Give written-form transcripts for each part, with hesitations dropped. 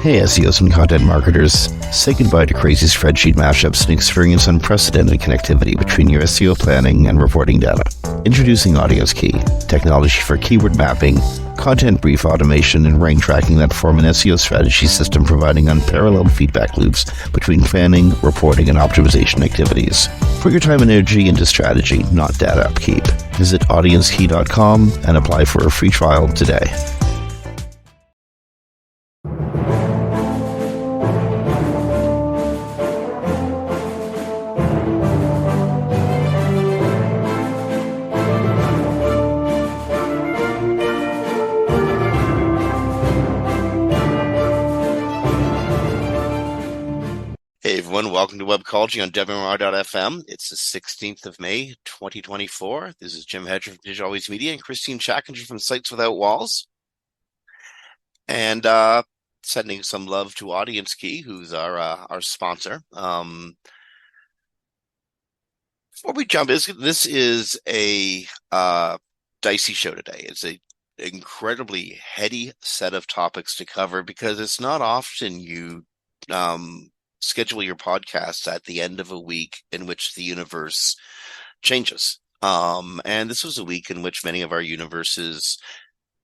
Hey SEOs and content marketers, say goodbye to crazy spreadsheet mashups and experience unprecedented connectivity between your SEO planning and reporting data. Introducing Audience Key, technology for keyword mapping, content brief automation, and rank tracking that form an SEO strategy system providing unparalleled feedback loops between planning, reporting, and optimization activities. Put your time and energy into strategy, not data upkeep. Visit audiencekey.com and apply for a free trial today. Hey everyone, welcome to Webcology on WMR.fm. It's the 16th of May, 2024. This is Jim Hedger from Digital Always Media and Christine Chackinger from Sites Without Walls. And sending some love to Audience Key, who's our sponsor. Before we jump, this is a dicey show today. It's a incredibly heady set of topics to cover because it's not often you schedule your podcasts at the end of a week in which the universe changes. And this was a week in which many of our universes,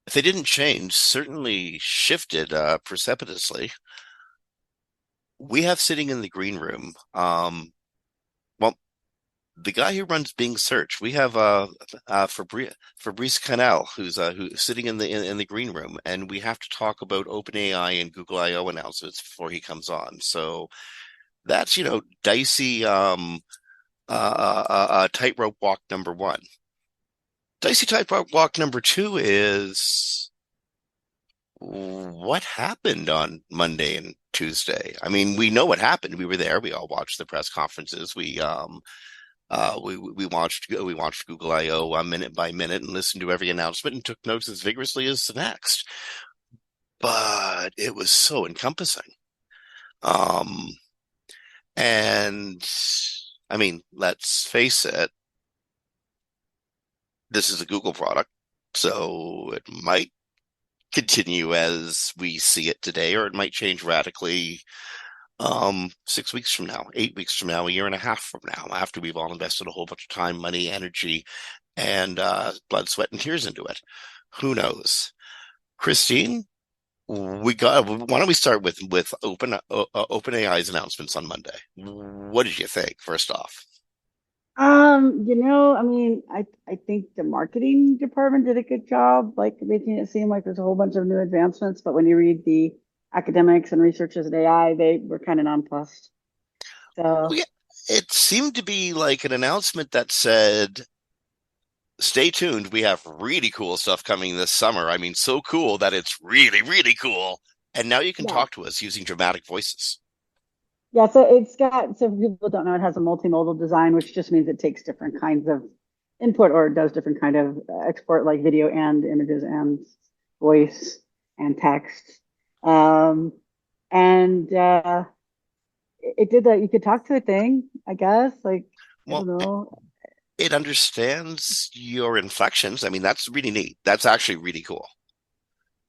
if they didn't change, certainly shifted precipitously. We have sitting in the green room, the guy who runs Bing Search. We have Fabrice Canel, who's sitting in the green room, and we have to talk about OpenAI and Google I/O announcements before he comes on. So that's dicey tightrope walk number one. Dicey tightrope walk number two is what happened on Monday and Tuesday. I mean, we know what happened. We were there. We all watched the press conferences. We watched Google I/O minute by minute and listened to every announcement and took notes as vigorously as the next. But it was so encompassing. And I mean, let's face it, this is a Google product, so it might continue as we see it today, or it might change radically 6 weeks from now, 8 weeks from now, a year and a half from now, after we've all invested a whole bunch of time, money, energy, and blood, sweat, and tears into it. Who knows? Christine, why don't we start with OpenAI's announcements on Monday? What did you think, first off? I think the marketing department did a good job, making it seem like there's a whole bunch of new advancements. But when you read the academics and researchers at AI, they were kind of nonplussed. So yeah, it seemed to be like an announcement that said, stay tuned. We have really cool stuff coming this summer. I mean, so cool that it's really, really cool. And now you can talk to us using dramatic voices. Yeah, so so if people don't know, it has a multimodal design, which just means it takes different kinds of input or does different kind of export, like video and images and voice and text. It did that. You could talk to a thing, I guess. I don't know. It understands your inflections. I mean, that's really neat. That's actually really cool.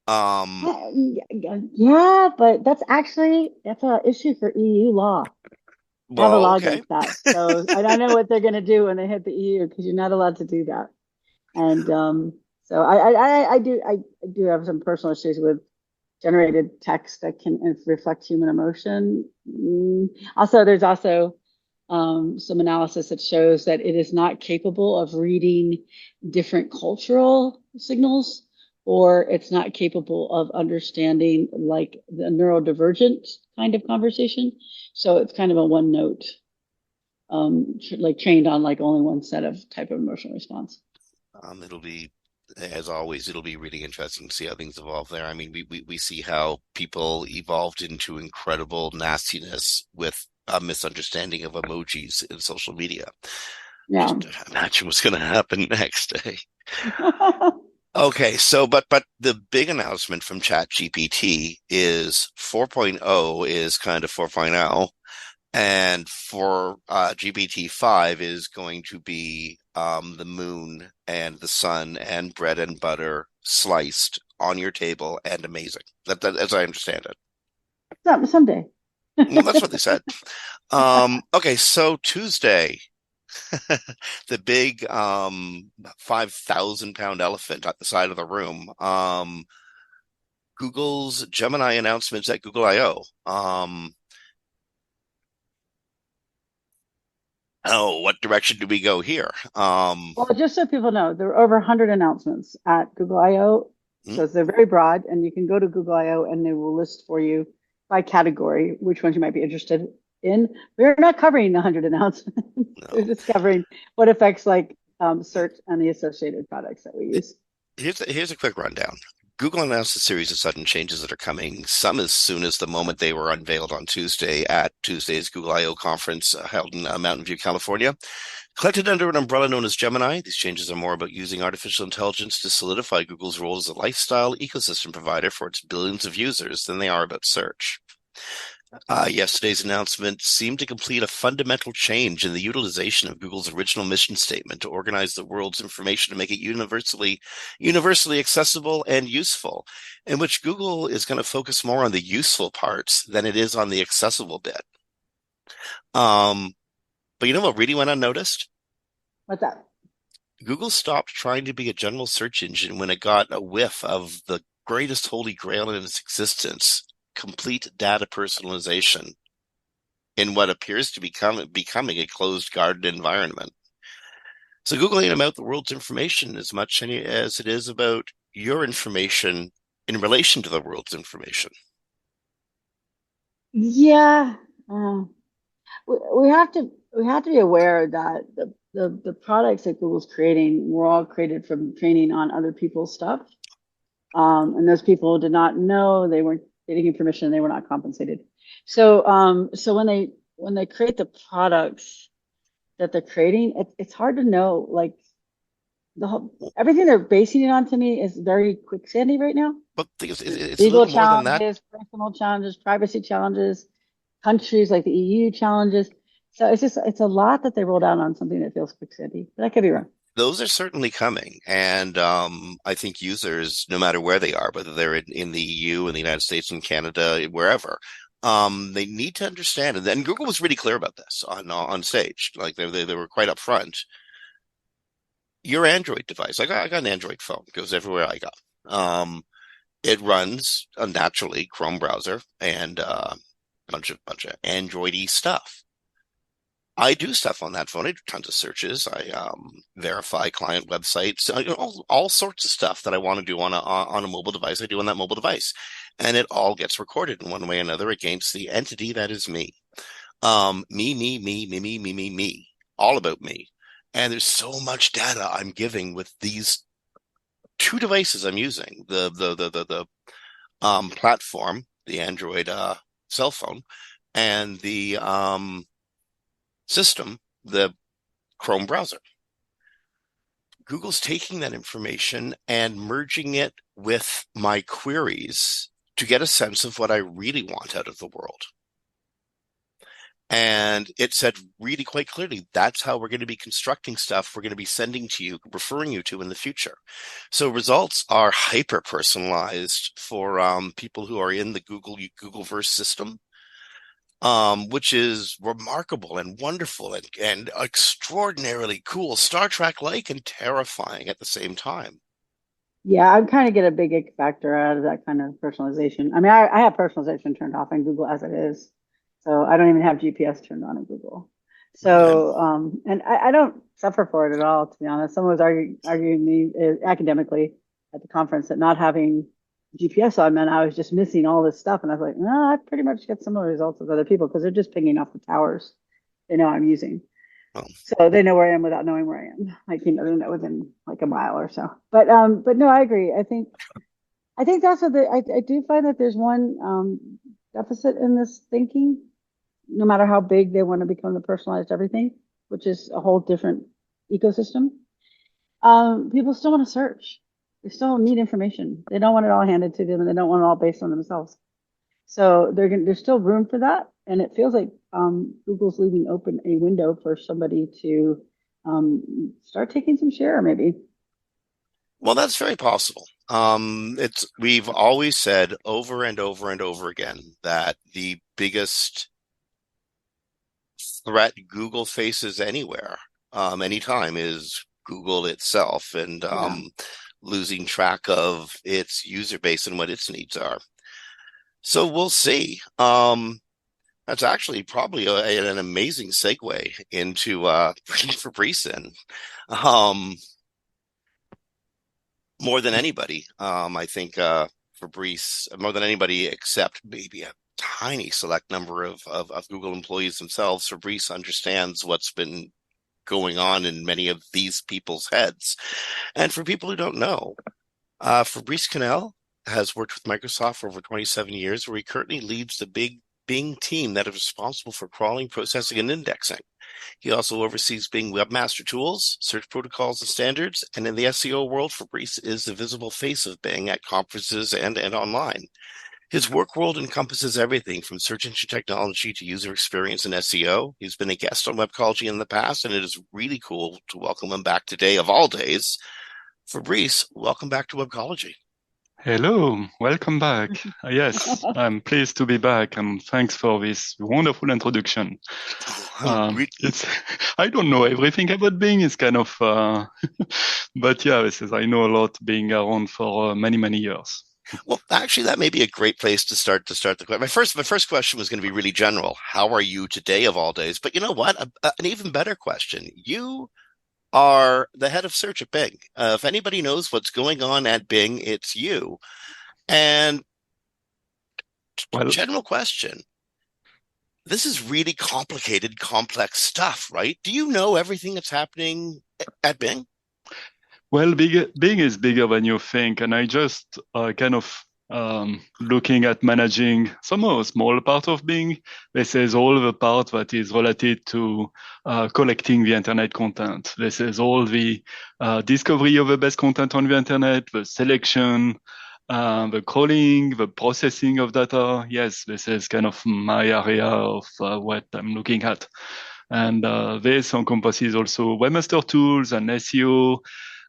Yeah, but that's an issue for EU law. I have a law against that. So I don't know what they're going to do when they hit the EU, because you're not allowed to do that. And so I do have some personal issues with generated text that can reflect human emotion. Also, there's some analysis that shows that it is not capable of reading different cultural signals, or it's not capable of understanding like the neurodivergent kind of conversation. So it's kind of a one note, trained on only one set of type of emotional response. It'll be, as always, it'll be really interesting to see how things evolve there. I mean, we see how people evolved into incredible nastiness with a misunderstanding of emojis in social media. Yeah. Just imagine what's going to happen next. Okay, so but the big announcement from ChatGPT is 4.0 is kind of 4.0, and for GPT-5 is going to be the moon and the sun and bread and butter sliced on your table and amazing. That as I understand it. Someday. Well, that's what they said. Okay, so Tuesday, the big 5,000 pound elephant at the side of the room. Google's Gemini announcements at Google I/O. Oh, what direction do we go here? Well, just so people know, there are over 100 announcements at Google I/O. Hmm, So they're very broad, and you can go to Google I/O and they will list for you by category which ones you might be interested in. We're not covering the 100 announcements. We're no. just covering what affects like search and the associated products that we use. Here's a quick rundown. Google announced a series of sudden changes that are coming, some as soon as the moment they were unveiled on Tuesday at Tuesday's Google I/O conference held in Mountain View, California. Collected under an umbrella known as Gemini, these changes are more about using artificial intelligence to solidify Google's role as a lifestyle ecosystem provider for its billions of users than they are about search. Yesterday's announcement seemed to complete a fundamental change in the utilization of Google's original mission statement to organize the world's information to make it universally accessible and useful, in which Google is going to focus more on the useful parts than it is on the accessible bit. Um, but you know what really went unnoticed? What's that? Google stopped trying to be a general search engine when it got a whiff of the greatest holy grail in its existence, complete data personalization in what appears to becoming a closed garden environment. So Google ain't about the world's information as much as it is about your information in relation to the world's information. Yeah, uh, we have to be aware that the products that Google's creating were all created from training on other people's stuff. And those people did not know, they weren't getting permission, they were not compensated. So when they create the products that they're creating, it's hard to know like everything they're basing it on to me is very quicksandy right now. But the thing is, it's a Legal little more than that. challenges, personal challenges, privacy challenges, countries like the EU challenges. So it's a lot that they rolled out on something that feels quicksandy, but I could be wrong. Those are certainly coming. And I think users, no matter where they are, whether they're in the EU, in the United States, in Canada, wherever, they need to understand. And then Google was really clear about this on stage. Like they were quite upfront. Your Android device, I got an Android phone, goes everywhere I go. It runs naturally Chrome browser and bunch of Android-y stuff. I do stuff on that phone. I do tons of searches. I verify client websites, all sorts of stuff that I want to do on a mobile device. I do on that mobile device, and it all gets recorded in one way or another against the entity that is me. Me, all about me. And there's so much data I'm giving with these two devices I'm using. The platform, the Android cell phone, and the system, the Chrome browser. Google's taking that information and merging it with my queries to get a sense of what I really want out of the world. And it said really quite clearly, that's how we're going to be constructing stuff we're going to be sending to you, referring you to in the future. So results are hyper personalized for people who are in the Googleverse system, which is remarkable and wonderful and extraordinarily cool, Star Trek-like and terrifying at the same time. Yeah, I kind of get a big ick factor out of that kind of personalization. I mean, I have personalization turned off in Google as it is. So I don't even have GPS turned on in Google. Okay. So, and I don't suffer for it at all, to be honest. Someone was arguing me academically at the conference that not having GPS on meant I was just missing all this stuff. And I was like, no, I pretty much get similar results as other people because they're just pinging off the towers they know I'm using. Well, So they know where I am without knowing where I am. Like, you know, they know within like a mile or so. But no, I agree. I think that's what I do find that there's one deficit in this thinking, no matter how big they want to become the personalized everything, which is a whole different ecosystem. People still want to search. They still need information. They don't want it all handed to them, and they don't want it all based on themselves. So there's still room for that, and it feels like Google's leaving open a window for somebody to start taking some share, maybe. well, that's very possible. We've always said over and over and over again that the biggest threat Google faces anywhere, anytime, is Google itself and Yeah. losing track of its user base and what its needs are. So we'll see. That's actually probably an amazing segue into Fabrice. Um, More than anybody, I think Fabrice, more than anybody except maybe a tiny select number of Google employees themselves, Fabrice understands what's been going on in many of these people's heads. And for people who don't know, Fabrice Canel has worked with Microsoft for over 27 years, where he currently leads the big Bing team that is responsible for crawling, processing, and indexing. He also oversees Bing webmaster tools, search protocols, and standards. And in the SEO world, Fabrice is the visible face of Bing at conferences and online. His work world encompasses everything from search engine technology to user experience and SEO. He's been a guest on Webcology in the past, and it is really cool to welcome him back today of all days. Fabrice, welcome back to Webcology. Hello, welcome back. Yes, I'm pleased to be back, and thanks for this wonderful introduction. It's I don't know everything about Bing. It's kind of, but yeah, I know a lot being around for many years. Well, actually, that may be a great place to start the question. My first question was going to be really general. How are you today of all days? But you know what? An even better question. You are the head of search at Bing. If anybody knows what's going on at Bing, it's you. And Well, general question. This is really complicated, complex stuff, right? Do you know everything that's happening at Bing? well, Bing is bigger than you think, and I just kind of looking at managing some of small part of Bing. This is all the part that is related to collecting the internet content. This is all the discovery of the best content on the internet, the selection, the crawling, the processing of data. Yes, this is kind of my area of what I'm looking at. And this encompasses also webmaster tools and SEO.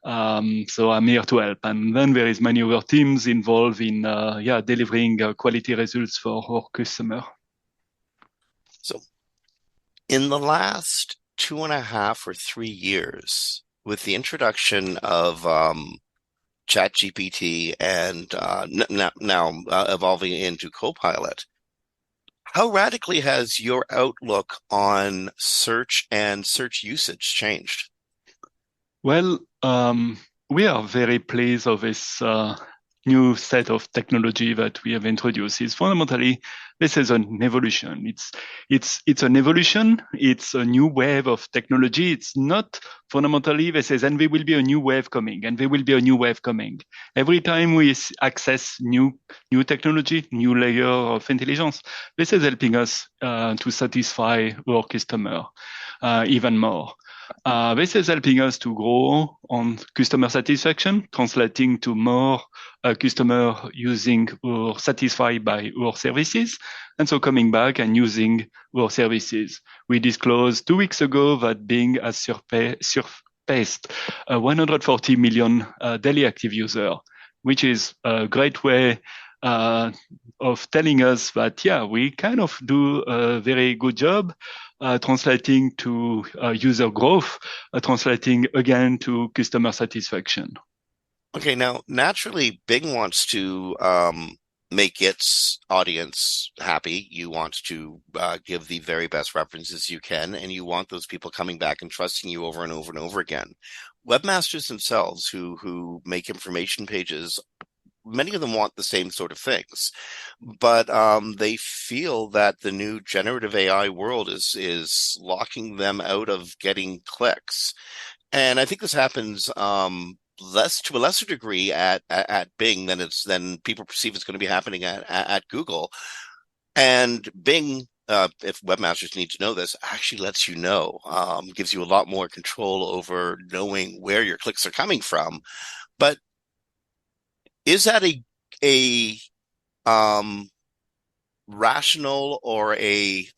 So I'm here to help. And then there is many other teams involved in delivering quality results for our customer. So in the last 2.5 or 3 years, with the introduction of ChatGPT and now evolving into Copilot, how radically has your outlook on search and search usage changed? Well, we are very pleased of this new set of technology that we have introduced. Is fundamentally this is an evolution. It's an evolution. It's a new wave of technology. It's not fundamentally this is, and there will be a new wave coming, and there will be a new wave coming. Every time we access new technology, new layer of intelligence, this is helping us to satisfy our customer even more. This is helping us to grow on customer satisfaction, translating to more customer using or satisfied by our services, and so coming back and using our services. We disclosed 2 weeks ago that Bing has surpassed 140 million daily active user, which is a great way of telling us that, yeah, we kind of do a very good job translating to user growth, translating again to customer satisfaction. Okay, now naturally, Bing wants to make its audience happy. You want to give the very best references you can, and you want those people coming back and trusting you over and over and over again. Webmasters themselves, who make information pages, many of them want the same sort of things, but they feel that the new generative AI world is locking them out of getting clicks. And I think this happens to a lesser degree at Bing than people perceive it's going to be happening at Google. And Bing, if webmasters need to know this, actually lets you know, gives you a lot more control over knowing where your clicks are coming from. But is that a rational or a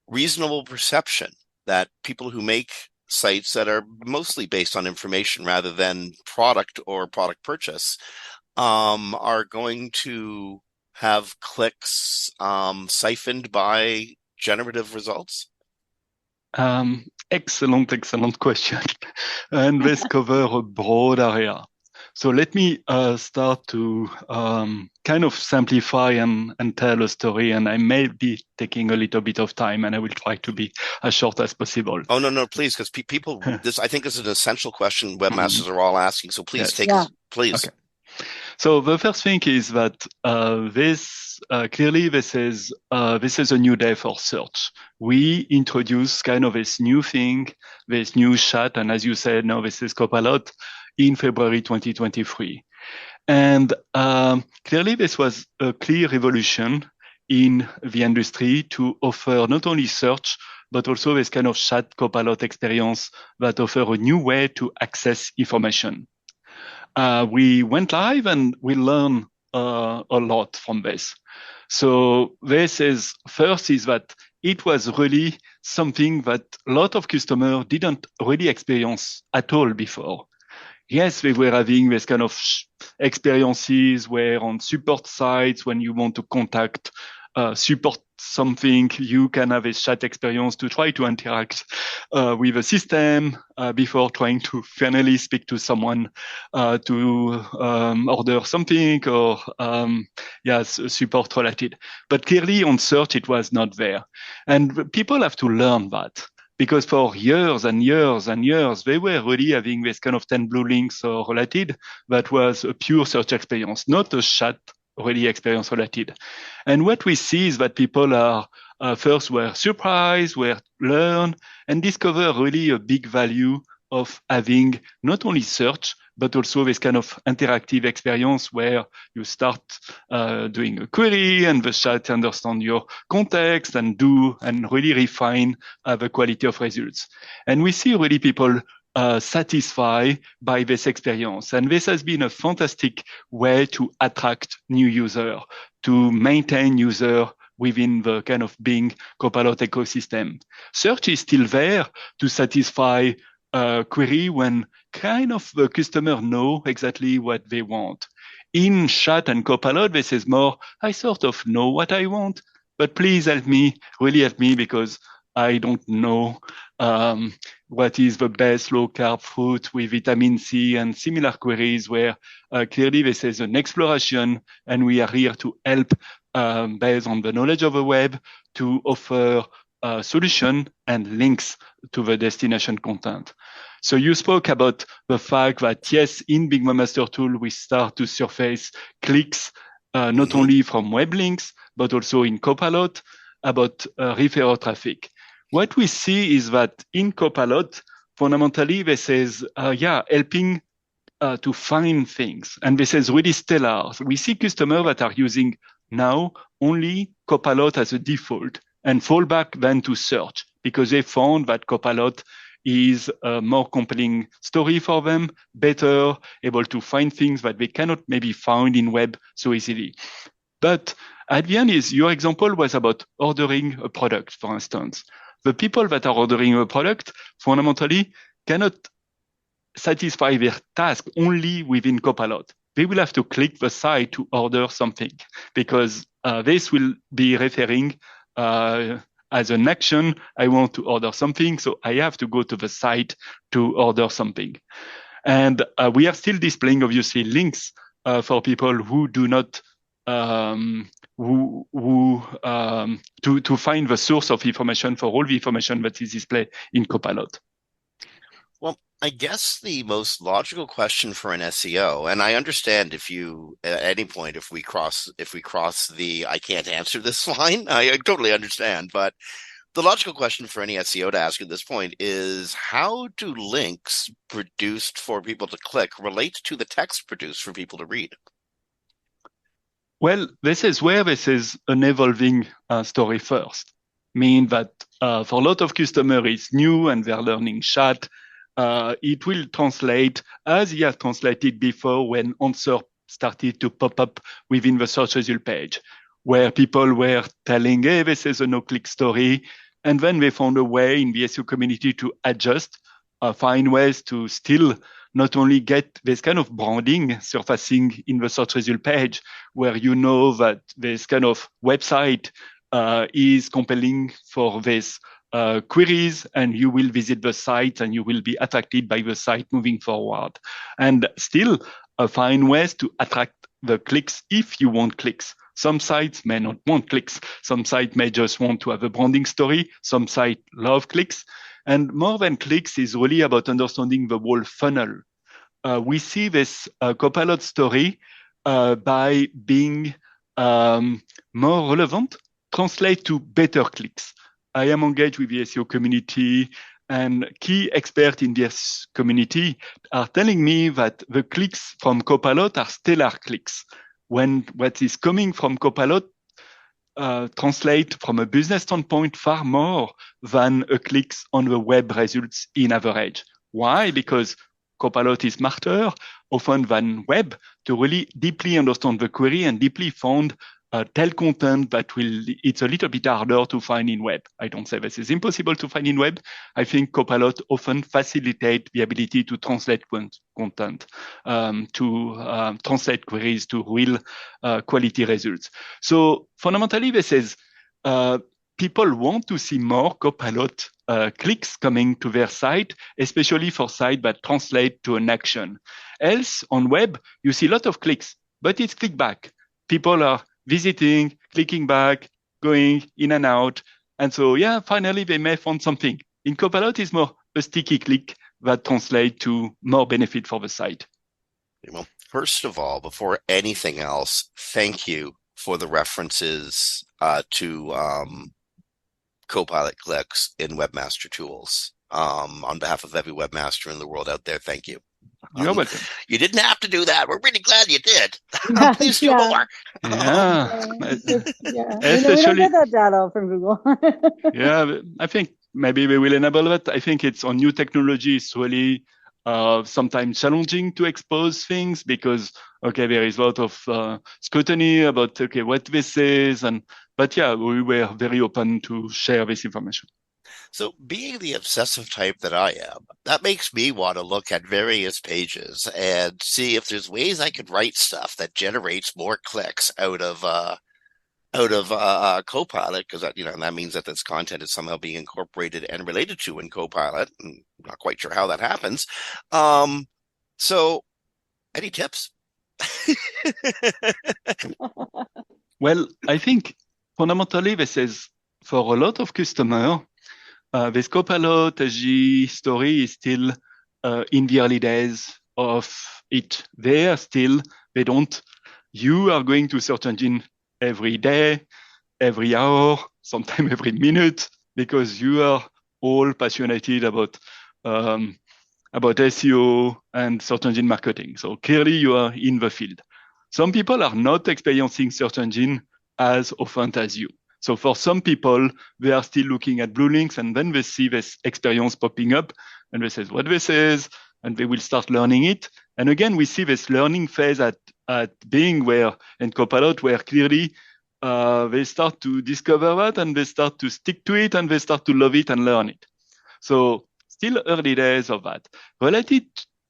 reasonable perception that people who make sites that are mostly based on information rather than product or product purchase, are going to have clicks siphoned by generative results? Excellent question. And this cover a broad area. So let me start to kind of simplify and tell a story, and I may be taking a little bit of time, and I will try to be as short as possible. Oh, no, please, because people, I think this is an essential question webmasters are all asking. So please please. Okay. So the first thing is that clearly this is a new day for search. We introduce kind of this new thing, this new chat, and as you said, now this is Copilot in February 2023. And clearly this was a clear revolution in the industry to offer not only search, but also this kind of chat Copilot experience that offer a new way to access information. We went live and we learned a lot from this. So this is that it was really something that a lot of customers didn't really experience at all before. Yes, they were having this kind of experiences where on support sites, when you want to contact support something, you can have a chat experience to try to interact with a system before trying to finally speak to someone to order something or support related. But clearly on search, it was not there. And people have to learn that. Because for years and years and years, they were really having this kind of 10 blue links or related that was a pure search experience, not a chat really experience related. And what we see is that people are first were surprised, were learn, and discover really a big value of having not only search, but also this kind of interactive experience where you start doing a query and the chat understand your context and really refine the quality of results. And we see really people satisfied by this experience. And this has been a fantastic way to attract new users, to maintain users within the kind of Bing Copilot ecosystem. Search is still there to satisfy query when kind of the customer know exactly what they want. In chat and Copilot, this is more, I sort of know what I want, but please really help me because I don't know what is the best low-carb fruit with vitamin C and similar queries where clearly this is an exploration and we are here to help based on the knowledge of the web to offer solution and links to the destination content. So you spoke about the fact that, yes, in Bing Webmaster Tool, we start to surface clicks, not only from web links, but also in Copilot about referral traffic. What we see is that in Copilot, fundamentally, this is, helping to find things. And this is really stellar. So we see customers that are using now only Copilot as a default and fall back then to search because they found that Copilot is a more compelling story for them, better able to find things that they cannot maybe find in web so easily. But at the end your example was about ordering a product, for instance. The people that are ordering a product fundamentally cannot satisfy their task only within Copilot. They will have to click the site to order something because this will be referring as an action. I want to order something, so I have to go to the site to order something. And we are still displaying, obviously, links for people who do not to find the source of information for all the information that is displayed in Copilot. Well, I guess the most logical question for an SEO, and I understand if you at any point if we cross the I can't answer this line, I totally understand. But the logical question for any SEO to ask at this point is how do links produced for people to click relate to the text produced for people to read? Well, this is where this is an evolving story first. Mean that for a lot of customers it's new and they're learning chat. It will translate as it has translated before when answer started to pop up within the search result page, where people were telling, hey, this is a no-click story. And then they found a way in the SEO community to adjust find ways to still not only get this kind of branding surfacing in the search result page, where you know that this kind of website is compelling for this queries, and you will visit the site and you will be attracted by the site moving forward. And still find ways to attract the clicks if you want clicks. Some sites may not want clicks. Some sites may just want to have a branding story. Some sites love clicks. And more than clicks is really about understanding the whole funnel. We see this Copilot story by being more relevant, translate to better clicks. I am engaged with the SEO community, and key experts in this community are telling me that the clicks from Copilot are stellar clicks. When what is coming from Copilot translate from a business standpoint far more than a clicks on the web results in average. Why? Because Copilot is smarter often than web to really deeply understand the query and deeply found tell content that it's a little bit harder to find in web. I don't say this is impossible to find in web. I think Copilot often facilitate the ability to translate content, to translate queries to real quality results. So fundamentally, this is people want to see more Copilot clicks coming to their site, especially for sites that translate to an action. Else, on web, you see a lot of clicks, but it's click back. People are visiting, clicking back, going in and out. And so, yeah, finally, they may find something. In Copilot, it's more a sticky click that translates to more benefit for the site. Well, first of all, before anything else, thank you for the references to Copilot clicks in Webmaster Tools. On behalf of every webmaster in the world out there, thank you. You're welcome. You didn't have to do that. We're really glad you did. Please do more. Especially, we don't get that data from Google. I think maybe we will enable that. I think it's on new technology. It's really sometimes challenging to expose things because, there is a lot of scrutiny about, what this is. But we were very open to share this information. So being the obsessive type that I am, that makes me want to look at various pages and see if there's ways I could write stuff that generates more clicks out of Copilot, because that means that this content is somehow being incorporated and related to in Copilot. I'm not quite sure how that happens. So any tips? Well, I think fundamentally this is for a lot of customers. This Copilot SG story is still in the early days of it. You are going to search engine every day, every hour, sometimes every minute, because you are all passionate about SEO and search engine marketing. So clearly you are in the field. Some people are not experiencing search engine as often as you. So for some people, they are still looking at blue links, and then they see this experience popping up and they say what this is, and they will start learning it. And again, we see this learning phase at Bing and Copilot, where clearly they start to discover that and they start to stick to it and they start to love it and learn it. So still early days of that. Related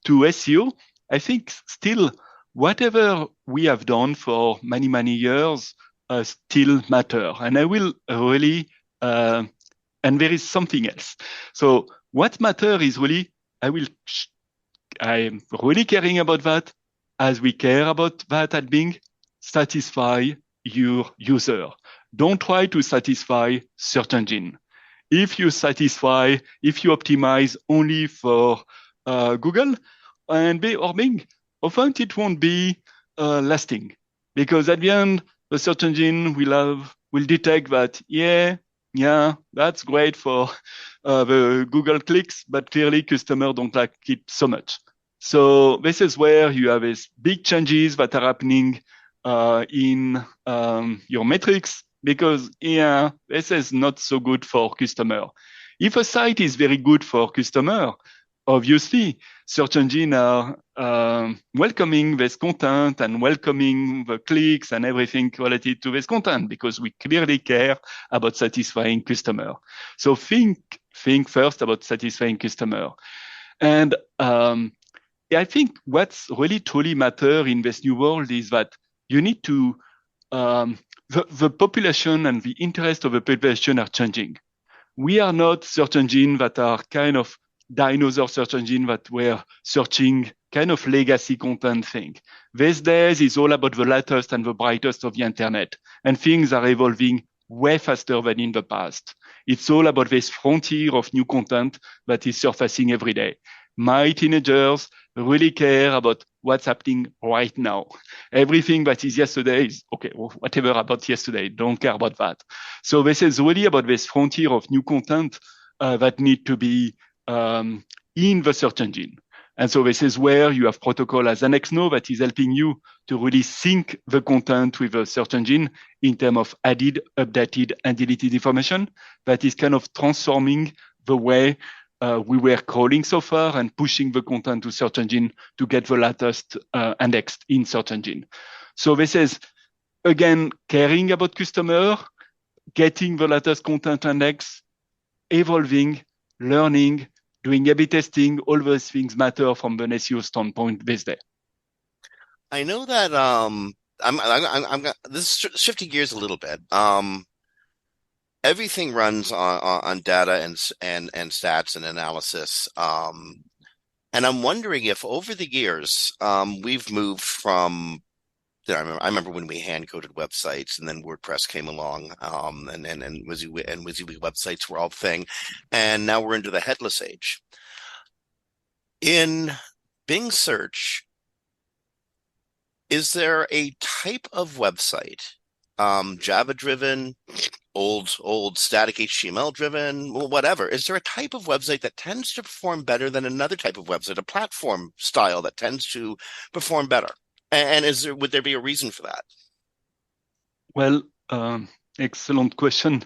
to SEO, I think still whatever we have done for many, many years still matter. And I will really, and there is something else. So what matter is really, I'm really caring about that, as we care about that at Bing, satisfy your user. Don't try to satisfy search engine. If you optimize only for Google or Bing, often it won't be lasting, because at the end, the search engine will detect that, that's great for the Google clicks, but clearly customers don't like it so much. So this is where you have these big changes that are happening in your metrics, because this is not so good for customer. If a site is very good for customer, obviously search engine are welcoming this content and welcoming the clicks and everything related to this content, because we clearly care about satisfying customer. So think first about satisfying customer. And I think what's really truly matter in this new world is that you need to the population and the interest of the population are changing. We are not search engine that are kind of dinosaur search engine that were searching kind of legacy content thing. These days is all about the latest and the brightest of the internet, and things are evolving way faster than in the past. It's all about this frontier of new content that is surfacing every day. My teenagers really care about what's happening right now. Everything that is yesterday is okay, whatever about yesterday, don't care about that. So this is really about this frontier of new content that need to be in the search engine. And so this is where you have protocol as AnnexNo that is helping you to really sync the content with the search engine in terms of added, updated, and deleted information that is kind of transforming the way we were crawling so far and pushing the content to search engine to get the latest indexed in search engine. So this is, again, caring about customer, getting the latest content index, evolving, learning, doing A/B testing, all those things matter from an SEO standpoint these days. I know that I'm this is shifting gears a little bit. Everything runs on data and stats and analysis. And I'm wondering if over the years we've moved from I remember when we hand-coded websites, and then WordPress came along, and WYSIWYG websites were all the thing, and now we're into the headless age. In Bing search, is there a type of website, Java-driven, old static HTML-driven, whatever? Is there a type of website that tends to perform better than another type of website, a platform style that tends to perform better? And would there be a reason for that? Well, excellent question.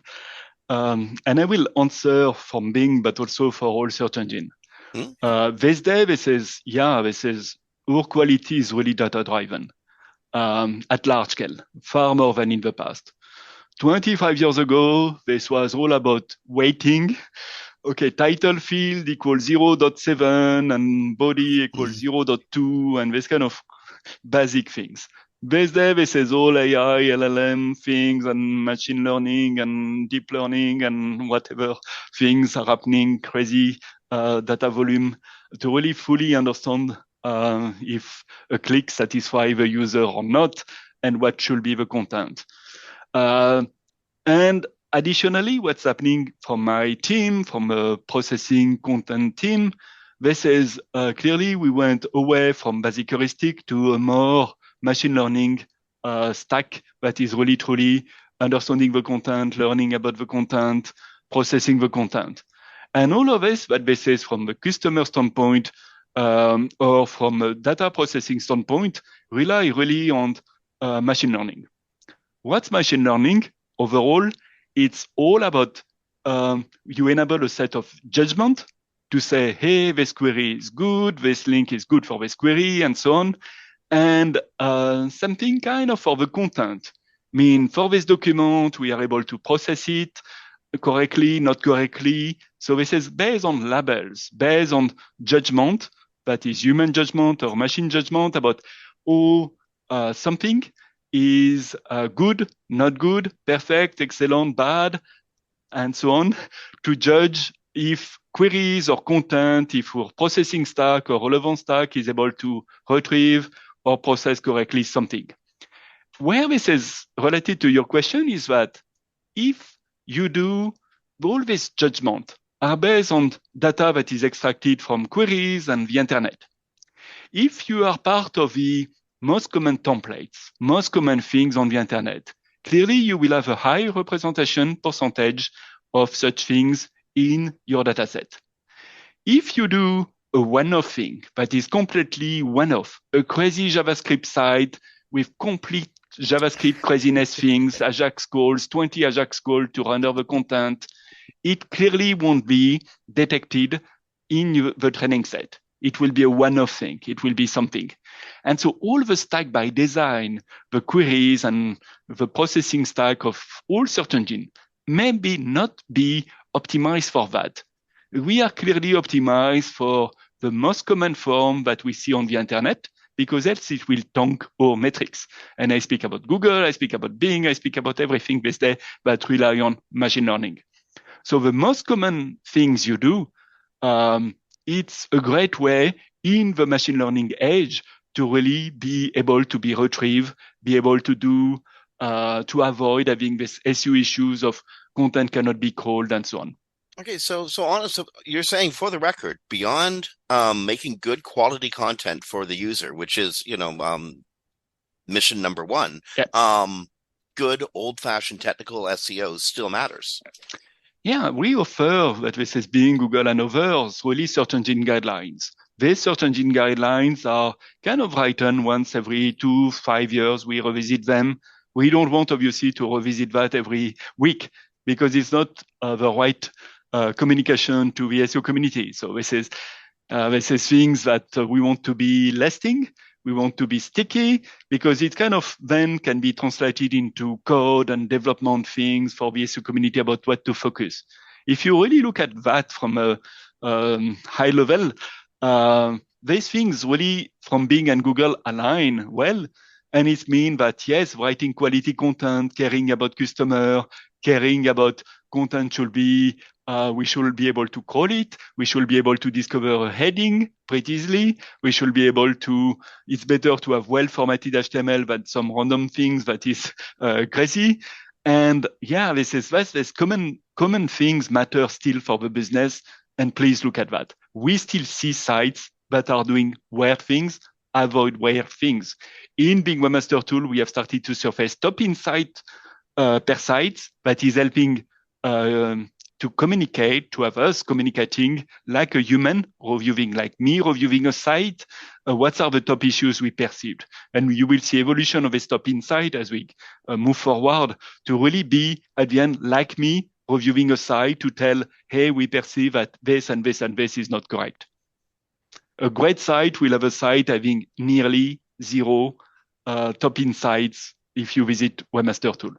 And I will answer from Bing, but also for all search engine. This day, this is our quality is really data driven at large scale, far more than in the past. 25 years ago, this was all about weighting. Okay, title field equals 0.7 and body equals 0.2 and this kind of basic things. These days, this is all AI, LLM things and machine learning and deep learning and whatever things are happening, crazy data volume to really fully understand if a click satisfies the user or not and what should be the content. And additionally, what's happening from my team, from a processing content team, this is clearly we went away from basic heuristic to a more machine learning stack that is really truly understanding the content, learning about the content, processing the content. And all of this, that this is from the customer standpoint or from a data processing standpoint, rely really on machine learning. What's machine learning? Overall, it's all about you enable a set of judgment to say, hey, this query is good, this link is good for this query, and so on. And something kind of for the content. I mean, for this document, we are able to process it correctly, not correctly. So this is based on labels, based on judgment, that is human judgment or machine judgment about something is good, not good, perfect, excellent, bad, and so on, to judge if queries or content, if our processing stack or relevant stack is able to retrieve or process correctly something. Where this is related to your question is that if you do all this judgment are based on data that is extracted from queries and the internet. If you are part of the most common templates, most common things on the internet, clearly you will have a high representation percentage of such things in your dataset. If you do a one-off thing that is completely one-off, a crazy JavaScript site with complete JavaScript craziness things, Ajax calls, 20 Ajax calls to render the content, it clearly won't be detected in the training set. It will be a one-off thing. It will be something. And so all the stack by design, the queries and the processing stack of all search engine maybe not be optimized for that. We are clearly optimized for the most common form that we see on the internet, because else it will tank our metrics. And I speak about Google, I speak about Bing, I speak about everything these days that rely on machine learning. So the most common things you do, it's a great way in the machine learning age to really be able to be retrieved, be able to do, to avoid having this SEO issues of content cannot be crawled and so on. Okay, so you're saying, for the record, beyond making good quality content for the user, which is, mission number one, good old-fashioned technical SEO still matters. Yeah, we offer, that this is Bing, Google, and others, really search engine guidelines. These search engine guidelines are kind of written once every 2-5 years. We revisit them. We don't want, obviously, to revisit that every week because it's not the right communication to the SEO community. So this is things that we want to be lasting. We want to be sticky because it kind of then can be translated into code and development things for the SEO community about what to focus. If you really look at that from a high level, these things really from Bing and Google align well. And it means that, yes, writing quality content, caring about customer, caring about content should be, we should be able to crawl it. We should be able to discover a heading pretty easily. We should be able to, it's better to have well-formatted HTML than some random things that is crazy. And yeah, this common things matter still for the business. And please look at that. We still see sites that are doing weird things, avoid weird things. In Bing Webmaster Tool, we have started to surface top insight per site that is helping to communicate, to have us communicating like a human reviewing, like me reviewing a site. What are the top issues we perceived? And you will see evolution of this top insight as we move forward to really be at the end like me reviewing a site to tell, hey, we perceive that this and this and this is not correct. A great site will have a site having nearly zero top insights if you visit Webmaster Tool.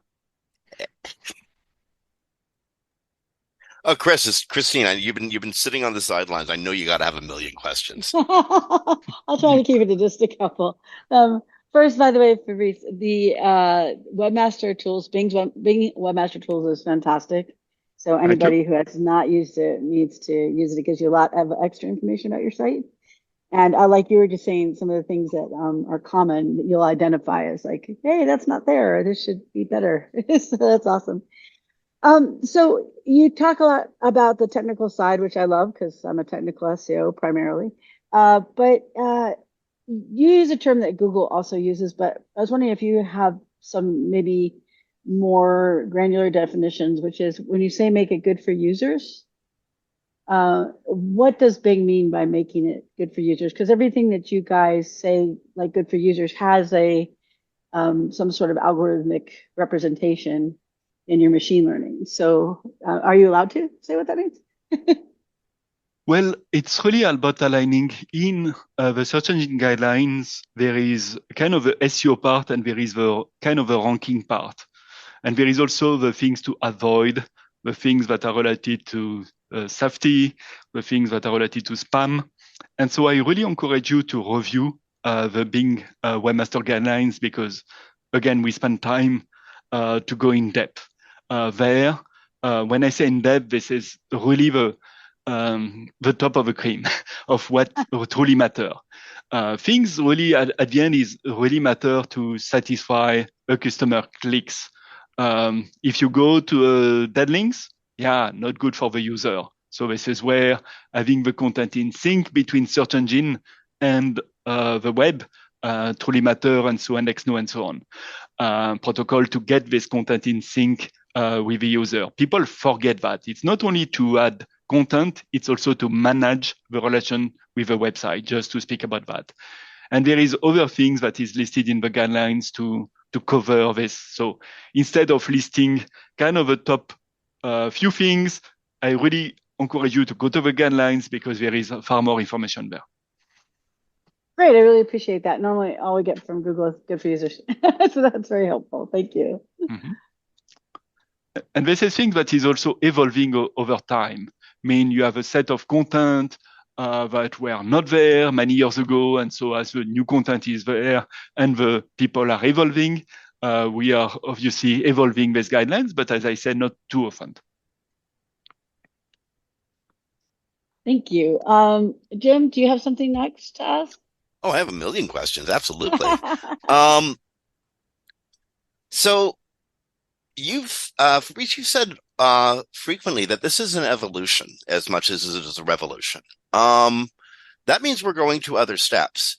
Oh, Christina, you've been sitting on the sidelines. I know you got to have a million questions. I'll try to keep it to just a couple. First, by the way, Fabrice, the Webmaster Tools, Bing Webmaster Tools is fantastic. So anybody who has not used it needs to use it. It gives you a lot of extra information about your site. And like you were just saying, some of the things that are common that you'll identify as like, hey, that's not there. This should be better. So that's awesome. So you talk a lot about the technical side, which I love because I'm a technical SEO primarily. But you use a term that Google also uses, but I was wondering if you have some maybe more granular definitions, which is when you say make it good for users, what does Bing mean by making it good for users? Because everything that you guys say, like good for users, has a some sort of algorithmic representation in your machine learning. So are you allowed to say what that means? Well, it's really about aligning in the search engine guidelines. There is kind of the SEO part and there is the kind of the ranking part. And there is also the things to avoid, the things that are related to safety, the things that are related to spam. And so I really encourage you to review the Bing Webmaster Guidelines because, again, we spend time to go in depth there. When I say in depth, this is really the top of the cream of what truly matter. Things really at the end is really matter to satisfy a customer clicks. If you go to dead links, not good for the user. So this is where having the content in sync between search engine and the web truly matter, and so index no and so on. Protocol to get this content in sync with the user. People forget that. It's not only to add content, it's also to manage the relation with the website, just to speak about that. And there is other things that is listed in the guidelines to cover this. So instead of listing kind of the top few things, I really encourage you to go to the guidelines because there is far more information there. Great, I really appreciate that. Normally all we get from Google is good for users. So that's very helpful. Thank you. Mm-hmm. And this is a thing that is also evolving over time. I mean, you have a set of content that were not there many years ago. And so as the new content is there and the people are evolving, we are obviously evolving these guidelines, but as I said, not too often. Thank you. Jim, do you have something next to ask? Oh, I have a million questions. Absolutely. So Fabrice, you've said frequently that this is an evolution as much as it is a revolution. That means we're going to other steps.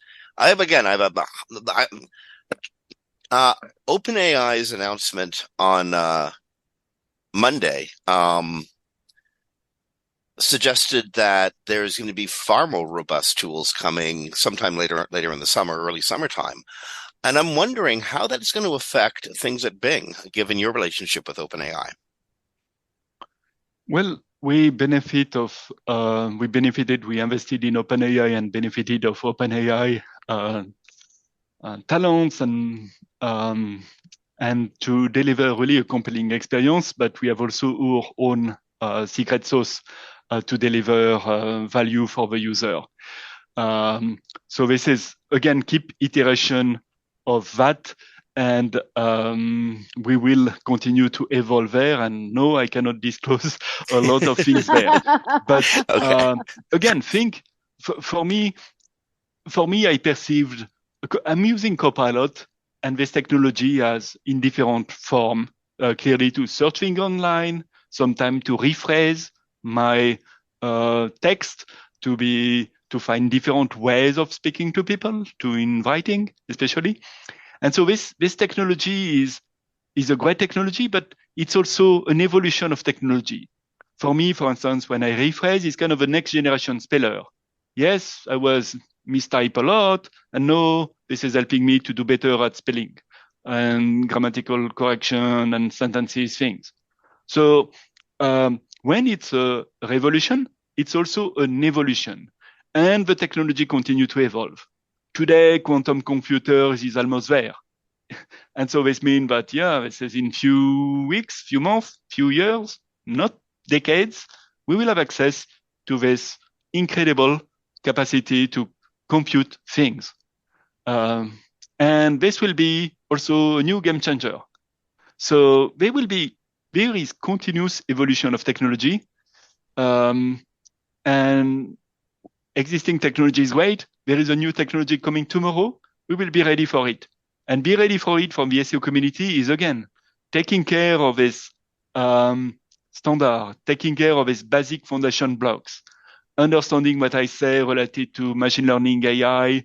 OpenAI's announcement on Monday suggested that there's going to be far more robust tools coming sometime later in the summer, early summertime. And I'm wondering how that's going to affect things at Bing, given your relationship with OpenAI. Well, we invested in OpenAI and benefited of OpenAI talents and to deliver really a compelling experience, but we have also our own secret sauce to deliver value for the user. So this is, again, keep iteration of that, and we will continue to evolve there. And no, I cannot disclose a lot of things there. But Okay. Again, think for me, I perceived I'm using Copilot and this technology as in different form, clearly to search things online, sometimes to rephrase my text to find different ways of speaking to people, in writing especially. And so this technology is a great technology, but it's also an evolution of technology. For me, for instance, when I rephrase, it's kind of a next generation speller. Yes, I was mistype a lot, and now this is helping me to do better at spelling and grammatical correction and sentences things. So when it's a revolution, it's also an evolution, and the technology continue to evolve. Today, quantum computers is almost there. And so this means that, this is in few weeks, few months, few years, not decades, we will have access to this incredible capacity to compute things. And this will be also a new game changer. So there is continuous evolution of technology. And existing technology is great. There is a new technology coming tomorrow. We will be ready for it. And be ready for it from the SEO community is, again, taking care of this standard, taking care of these basic foundation blocks, understanding what I say related to machine learning, AI,